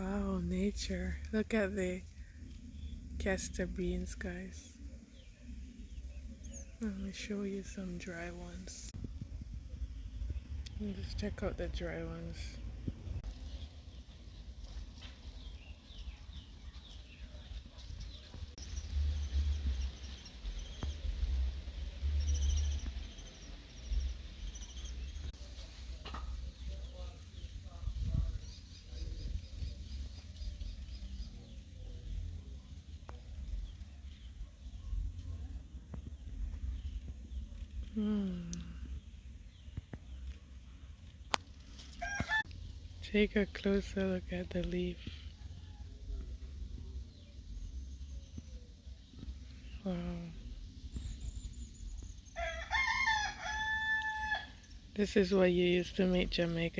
Wow, nature. Look at the castor beans, guys. Let me show you some dry ones. Just check out the dry ones. Take a closer look at the leaf. Wow. This is what you used to make Jamaican